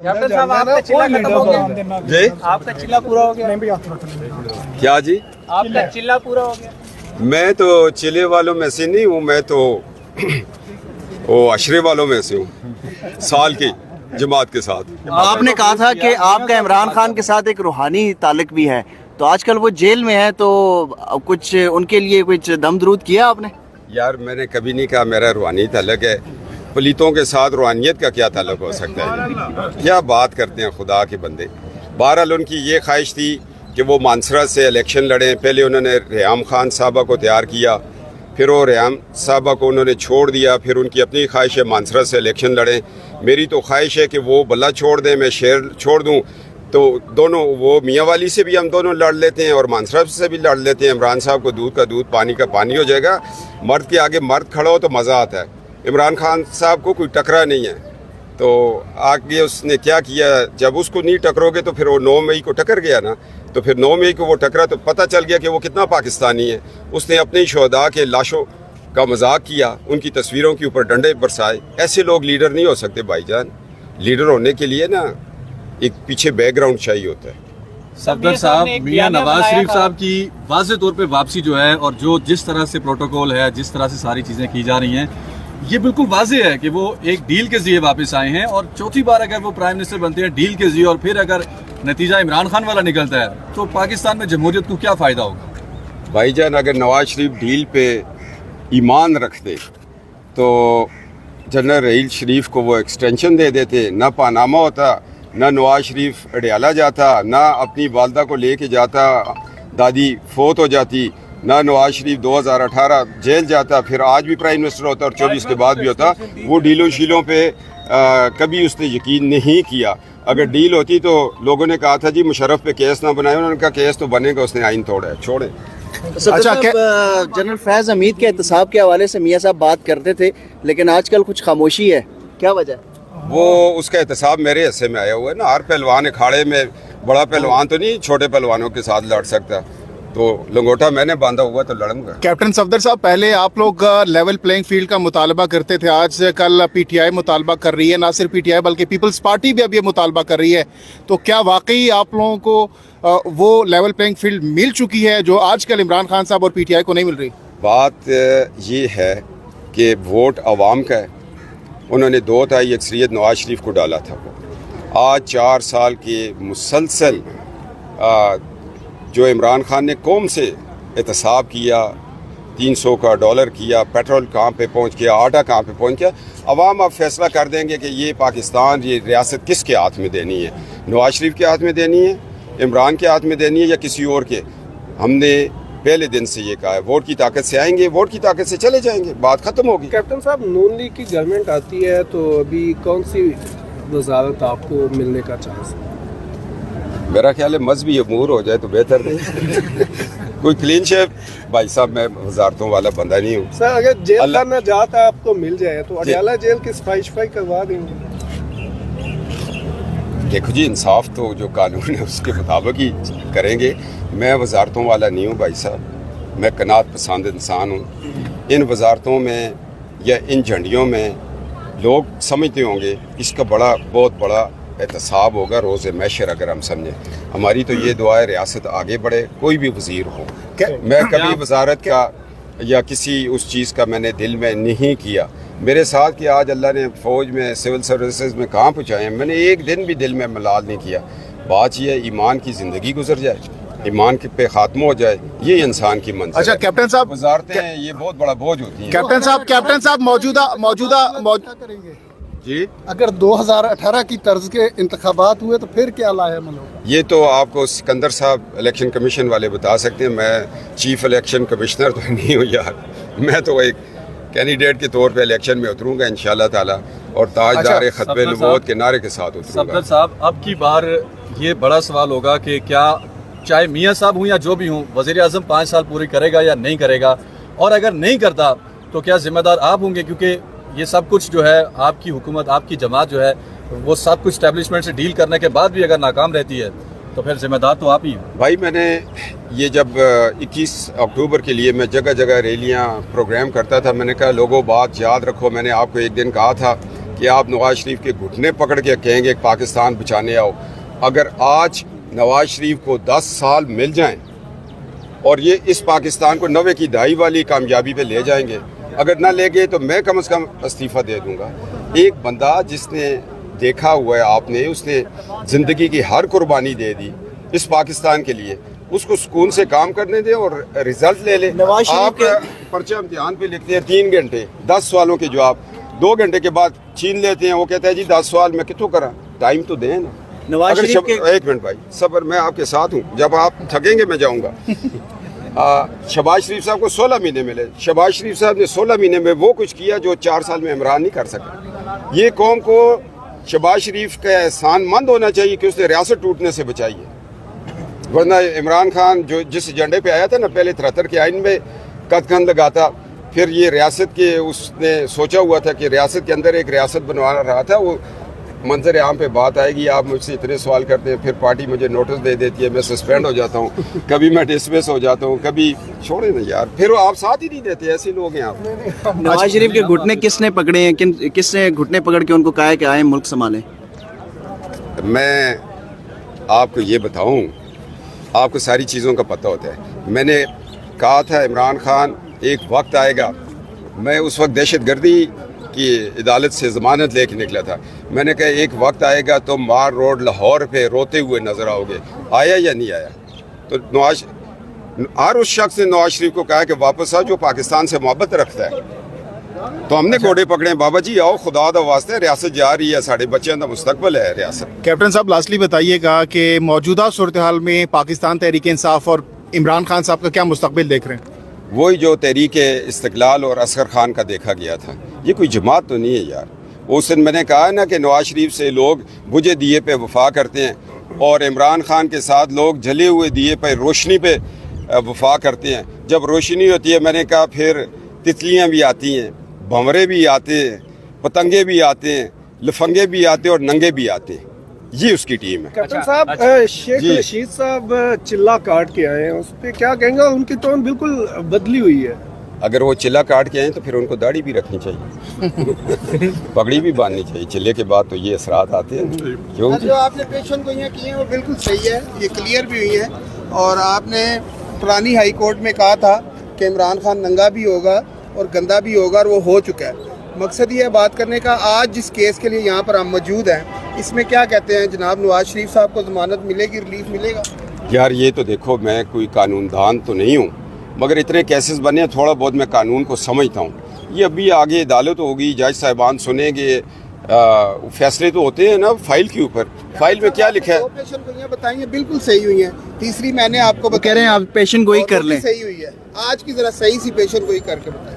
Captain साहब आपका चिल्ला खत्म हो गया जी आपका चिल्ला पूरा हो गया क्या जी आपका चिल्ला पूरा हो गया मैं तो चिले वालों में से नहीं हूँ, मैं तो वो अशरे वालों में से हूँ, साल की जमात के साथ। आपने कहा था कि आपका इमरान खान के साथ एक रूहानी ताल्लुक भी है, तो आजकल वो जेल में है, तो कुछ उनके लिए कुछ दम दरूद किया आपने? यार मैंने कभी नहीं कहा मेरा रूहानी ताल्लुक है, पलीतों के साथ रूहानियत का क्या ताल्लुक हो सकता है? क्या बात करते हैं खुदा के बंदे। बहरहाल उनकी ये ख्वाहिश थी कि वो मानसरा से इलेक्शन लड़ें। पहले उन्होंने रियाम खान साहबा को तैयार किया, फिर वो रियाम साहबा को उन्होंने छोड़ दिया, फिर उनकी अपनी ख्वाहिश है मानसरा से इलेक्शन लड़ें। मेरी तो ख्वाहिश है कि वो बल्ला छोड़ दें, मैं शेर छोड़ दूं, तो दोनों वो मियाँ वाली से भी हम दोनों लड़ लेते हैं और मानसरा से भी लड़ लेते हैं। इमरान साहब को दूध का दूध पानी का पानी हो जाएगा। मर्द के आगे मर्द खड़ा हो तो मज़ा आता है। इमरान खान साहब को कोई टकरा नहीं है, तो आगे उसने क्या किया, जब उसको नहीं टकरोगे तो फिर वो 9 मई को टकर गया ना, तो फिर 9 मई को वो टकरा तो पता चल गया कि वो कितना पाकिस्तानी है। उसने अपने शहदा के लाशों का मजाक किया, उनकी तस्वीरों के ऊपर डंडे बरसाए। ऐसे लोग लीडर नहीं हो सकते भाईजान। लीडर होने के लिए ना एक पीछे बैकग्राउंड चाहिए होता है। सफदर साहब, मियां नवाज शरीफ साहब की वाज़े तौर पे वापसी जो है, और जो जिस तरह से प्रोटोकॉल है, जिस तरह से सारी चीज़ें की जा रही हैं, ये बिल्कुल वाज़े है कि वो एक डील के ज़रिए वापस आए हैं। और चौथी बार अगर वो प्राइम मिनिस्टर बनते हैं डील के ज़रिए, और फिर अगर नतीजा इमरान खान वाला निकलता है, तो पाकिस्तान में जमहूरियत को क्या फ़ायदा होगा? भाईजान अगर नवाज शरीफ डील पे ईमान रखते तो जनरल रहील शरीफ को वो एक्सटेंशन दे देते, ना पानामा होता, ना नवाज शरीफ अडियाला जाता, ना अपनी वालदा को लेके जाता, दादी फोत हो जाती, ना नवाज शरीफ 2018 जेल जाता, फिर आज भी प्राइम मिनिस्टर होता और 24 के बाद भी होता। वो डीलों शीलों पे कभी उसने यकीन नहीं किया। अगर डील होती तो लोगों ने कहा था जी मुशर्रफ पे केस ना बनाए, उन्होंने कहा केस तो बनेगा, उसने आइन तोड़ा है, छोड़े। अच्छा, जनरल फैज़ हमीद के एहतसाब के हवाले से मियाँ साहब बात करते थे, लेकिन आजकल कुछ खामोशी है, क्या वजह? वो उसका एहतसाब मेरे हिस्से में आया हुआ है ना। हर पहलवान अखाड़े में बड़ा पहलवान तो नहीं छोटे पहलवानों के साथ लड़ सकता, तो लंगोटा मैंने बांधा हुआ तो लड़ूंगा। कैप्टन सफदर साहब, पहले आप लोग लेवल प्लेइंग फील्ड का मुतालबा करते थे, आज कल पीटीआई मुतालबा कर रही है, ना सिर्फ पीटीआई बल्कि पीपल्स पार्टी भी अब ये मुतालबा कर रही है, तो क्या वाकई आप लोगों को वो लेवल प्लेइंग फील्ड मिल चुकी है जो आजकल इमरान खान साहब और पीटीआई को नहीं मिल रही? बात ये है कि वोट अवाम का है। उन्होंने 2 तिहाई अक्सरियत नवाज शरीफ को डाला था। आज 4 साल के मुसलसल जो इमरान खान ने कौम से एहतसाब किया, 300 का डॉलर किया, पेट्रोल कहाँ पे पहुँच गया, आटा कहाँ पे पहुँच गया, अवाम अब फैसला कर देंगे कि ये पाकिस्तान, ये रियासत किसके हाथ में देनी है, नवाज शरीफ के हाथ में देनी है, इमरान के हाथ में देनी है या किसी और के। हमने पहले दिन से ये कहा है, वोट की ताकत से आएंगे, वोट की ताकत से चले जाएंगे, बात ख़त्म होगी। कैप्टन साहब, नून लीग की गवर्नमेंट आती है तो अभी कौन सी वजारत आपको मिलने का चांस है? मेरा ख्याल है मजहबी अमूर हो जाए तो बेहतर है। कोई क्लीन शेप भाई साहब, मैं वजारतों वाला बंदा नहीं हूँ। सर, अगर जेल का नजात आपको मिल जाए तो अडियाला जेल की सफाई करवा देंगे? देखो जी, इंसाफ तो जो कानून है उसके मुताबिक ही करेंगे। मैं वजारतों वाला नहीं हूँ भाई साहब, मैं कनात पसंद इंसान हूँ। इन वजारतों में या इन झंडियों में लोग समझते होंगे इसका बहुत बड़ा एहतसाब होगा, रोज़ महशर अगर हम समझें। हमारी तो ये दुआ है रियासत आगे बढ़े, कोई भी वज़ीर हो। मैं कभी वजारत का या किसी उस चीज़ का मैंने दिल में नहीं किया। मेरे साथ कि आज अल्लाह ने फ़ौज में, सिविल सर्विसेज में कहाँ पहुँचाए हैं, मैंने एक दिन भी दिल में मलाल नहीं किया। बात ये है ईमान की ज़िंदगी गुजर जाए, ईमान के पे खात्मा हो जाए, ये इंसान की मंजिल। अच्छा कैप्टन साहब, वजारतें हैं ये बहुत बड़ा बोझ होती हैं। कैप्टन साहब मौजूदा करेंगे जी, अगर 2018 की तर्ज के इंतखाबात हुए तो फिर क्या लाहेमल होगा? ये तो आपको सिकंदर साहब इलेक्शन कमीशन वाले बता सकते हैं। मैं चीफ इलेक्शन कमिश्नर तो नहीं हूँ यार, मैं तो एक कैंडिडेट के तौर पे इलेक्शन में उतरूंगा इंशाल्लाह ताला, और ताजदार खतबे नबूवत के नारे के साथ उतरूंगा। सफदर साहब, अब की बार ये बड़ा सवाल होगा कि क्या चाहे मियाँ साहब हूँ या जो भी हूँ, वज़ीर आज़म 5 साल पूरी करेगा या नहीं करेगा, और अगर नहीं करता तो क्या जिम्मेदार आप होंगे? क्योंकि ये सब कुछ जो है आपकी हुकूमत, आपकी जमात जो है, वो सब कुछ एस्टेब्लिशमेंट से डील करने के बाद भी अगर नाकाम रहती है तो फिर जिम्मेदार तो आप ही हो। भाई मैंने ये जब 21 अक्टूबर के लिए मैं जगह जगह रैलियां प्रोग्राम करता था, मैंने कहा लोगों बात याद रखो, मैंने आपको एक दिन कहा था کہ آپ نواز شریف کے گھٹنے پکڑ کے کہیں گے پاکستان بچانے آؤ. اگر آج نواز شریف کو 10 سال مل جائیں اور یہ اس پاکستان کو 90 کی دہائی والی کامیابی پہ لے جائیں گے, اگر نہ لے گئے تو میں کم از کم استعفیٰ دے دوں گا. ایک بندہ جس نے دیکھا ہوا ہے آپ نے, اس نے زندگی کی ہر قربانی دے دی اس پاکستان کے لیے, اس کو سکون سے کام کرنے دیں اور رزلٹ لے لیں. آپ پرچہ امتحان پہ لکھتے ہیں 3 گھنٹے 10 سوالوں کے جواب, 2 گھنٹے کے بعد چھین لیتے ہیں. وہ کہتا ہے جی 10 سوال میں کتوں کرا, ٹائم تو دیں نا. نواز شریف کے ایک منٹ بھائی صبر, میں آپ کے ساتھ ہوں, جب آپ تھکیں گے میں جاؤں گا. شہباز شریف صاحب کو 16 مہینے ملے. شہباز شریف صاحب نے 16 مہینے میں وہ کچھ کیا جو 4 سال میں عمران نہیں کر سکا. یہ قوم کو شہباز شریف کا احسان مند ہونا چاہیے کہ اس نے ریاست ٹوٹنے سے بچائی ہے, ورنہ عمران خان جو جس ایجنڈے پہ آیا تھا نا, پہلے 73 کے آئین میں قدغن لگاتا, پھر یہ ریاست کے اس نے سوچا ہوا تھا کہ ریاست کے اندر ایک ریاست بنوا رہا تھا. وہ منظر عام پہ بات آئے گی, آپ مجھ سے اتنے سوال کرتے ہیں, پھر پارٹی مجھے نوٹس دے دیتی ہے, میں سسپینڈ ہو جاتا ہوں, کبھی میں ڈسمس ہو جاتا ہوں, کبھی چھوڑیں نا یار, پھر وہ آپ ساتھ ہی نہیں دیتے. ایسے لوگ ہیں آپ. نواز شریف کے گھٹنے کس نے پکڑے ہیں, کس نے گھٹنے پکڑ کے ان کو کہا ہے کہ آئیں ملک سنبھالیں؟ میں آپ کو یہ بتاؤں, آپ کو ساری چیزوں کا پتہ ہوتا ہے. میں نے کہا تھا عمران خان ایک وقت آئے گا, میں اس وقت دہشت گردی کی عدالت سے ضمانت لے کے نکلا تھا. میں نے کہا ایک وقت آئے گا تم مار روڈ لاہور پہ روتے ہوئے نظر آؤ گے. آیا یا نہیں آیا؟ تو ہر اس شخص نے نواز شریف کو کہا کہ واپس آؤ جو پاکستان سے محبت رکھتا ہے. تو ہم نے گھوڑے پکڑے, بابا جی آؤ, خدا دا واسطہ ہے, ریاست جا رہی ہے, ساڑھے بچوں کا مستقبل ہے ریاست. کیپٹن صاحب لاسٹلی بتائیے گا کہ موجودہ صورتحال میں پاکستان تحریک انصاف اور عمران خان صاحب کا کیا مستقبل دیکھ رہے ہیں؟ وہی جو تحریک استقلال اور اصغر خان کا دیکھا گیا تھا. یہ کوئی جماعت تو نہیں ہے یار. اس دن میں نے کہا نا کہ نواز شریف سے لوگ بجھے دیے پہ وفا کرتے ہیں, اور عمران خان کے ساتھ لوگ جلے ہوئے دیے پہ روشنی پہ وفا کرتے ہیں. جب روشنی ہوتی ہے, میں نے کہا پھر تتلیاں بھی آتی ہیں, بھنورے بھی آتے ہیں, پتنگے بھی آتے ہیں, لفنگے بھی آتے ہیں, اور ننگے بھی آتے ہیں. یہ اس کی ٹیم ہے. کیپٹن صاحب, شیخ جی. رشید صاحب چلا کاٹ کے آئے ہیں, اس پہ کیا کہیں گے؟ ان کی ٹون بالکل بدلی ہوئی ہے. اگر وہ چلا کاٹ کے آئیں تو پھر ان کو داڑھی بھی رکھنی چاہیے, پگڑی بھی باندھنی چاہیے. چلے کے بعد تو یہ اثرات آتے ہیں. کیوں جو آپ نے پیشن گوئیاں کی ہیں وہ بالکل صحیح ہے, یہ کلیئر بھی ہوئی ہیں. اور آپ نے پرانی ہائی کورٹ میں کہا تھا کہ عمران خان ننگا بھی ہوگا اور گندا بھی ہوگا, اور وہ ہو چکا ہے. مقصد یہ ہے بات کرنے کا, آج جس کیس کے لیے یہاں پر ہم موجود ہیں, اس میں کیا کہتے ہیں جناب نواز شریف صاحب کو ضمانت ملے گی, ریلیف ملے گا؟ یار یہ تو دیکھو, میں کوئی قانون دان تو نہیں ہوں, مگر اتنے کیسز بنے ہیں, تھوڑا بہت میں قانون کو سمجھتا ہوں. یہ ابھی آگے عدالت ہوگی, جج صاحبان سنیں گے, فیصلے تو ہوتے ہیں نا فائل کے اوپر. فائل میں کیا لکھا ہے؟ دو پیشن گوئیاں بتائیں بالکل صحیح ہوئی ہیں, تیسری میں نے آپ کو کہہ رہے ہیں آپ پیشن گوئی کر لیں. صحیح ہوئی ہے, آج کی ذرا صحیح سی پیشن گوئی کر کے بتائیں.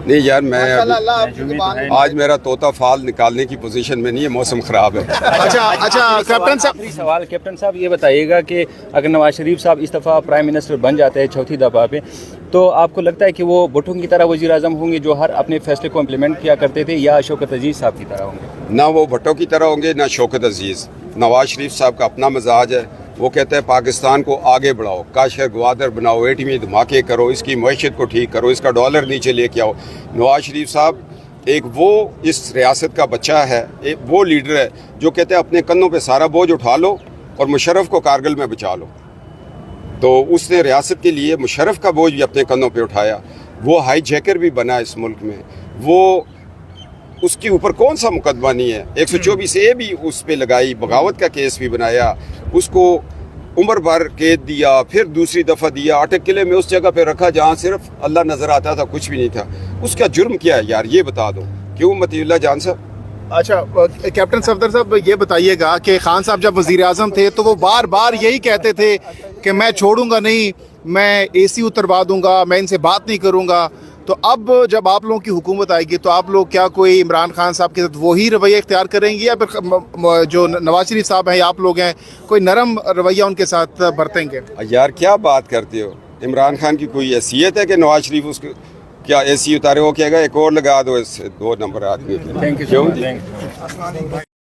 نہیں یار, میں اللہ آپ کی زبان آج میرا طوطا فال نکالنے کی پوزیشن میں نہیں ہے, موسم خراب ہے. اچھا کیپٹن صاحب, آخری سوال کیپٹن صاحب یہ بتائیے گا کہ اگر نواز شریف صاحب اس دفعہ پرائم منسٹر بن جاتے ہیں 4تھی دفعہ پہ, تو آپ کو لگتا ہے کہ وہ بھٹو کی طرح وزیر اعظم ہوں گے جو ہر اپنے فیصلے کو امپلیمنٹ کیا کرتے تھے, یا شوکت عزیز صاحب کی طرح ہوں گے؟ نہ وہ بھٹو کی طرح ہوں گے, نہ شوکت عزیز. نواز شریف صاحب کا اپنا مزاج ہے, وہ کہتے ہیں پاکستان کو آگے بڑھاؤ, کاش ہے گوادر بناؤ, ایٹمی دھماکے کرو, اس کی معیشت کو ٹھیک کرو, اس کا ڈالر نیچے لے کے آؤ. نواز شریف صاحب ایک وہ اس ریاست کا بچہ ہے, ایک وہ لیڈر ہے جو کہتے ہیں اپنے کندھوں پہ سارا بوجھ اٹھا لو اور مشرف کو کارگل میں بچا لو. تو اس نے ریاست کے لیے مشرف کا بوجھ بھی اپنے کندھوں پہ اٹھایا. وہ ہائی جیکر بھی بنا اس ملک میں, وہ اس کے اوپر کون سا مقدمہ نہیں ہے. 124A بھی اس پہ لگائی, بغاوت کا کیس بھی بنایا, اس کو عمر بھر قید دیا, پھر دوسری دفعہ دیا, اٹک قلعے میں اس جگہ پہ رکھا جہاں صرف اللہ نظر آتا تھا, کچھ بھی نہیں تھا. اس کا جرم کیا ہے یار, یہ بتا دو. کیوں متی اللہ جان صاحب؟ اچھا کیپٹن صفدر صاحب یہ بتائیے گا کہ خان صاحب جب وزیر اعظم تھے تو وہ بار بار یہی کہتے تھے کہ میں چھوڑوں گا نہیں, میں AC اتروا دوں گا, میں ان سے بات نہیں کروں گا. تو اب جب آپ لوگوں کی حکومت آئے گی تو آپ لوگ کیا کوئی عمران خان صاحب کے ساتھ وہی رویہ اختیار کریں گے, یا پھر جو نواز شریف صاحب ہیں یا آپ لوگ ہیں کوئی نرم رویہ ان کے ساتھ برتیں گے؟ یار کیا بات کرتے ہو, عمران خان کی کوئی حیثیت ہے کہ نواز شریف اس کو کیا AC اتارے, وہ کہے گا ایک اور لگا دو اس 2 نمبر آدمی. Thank you.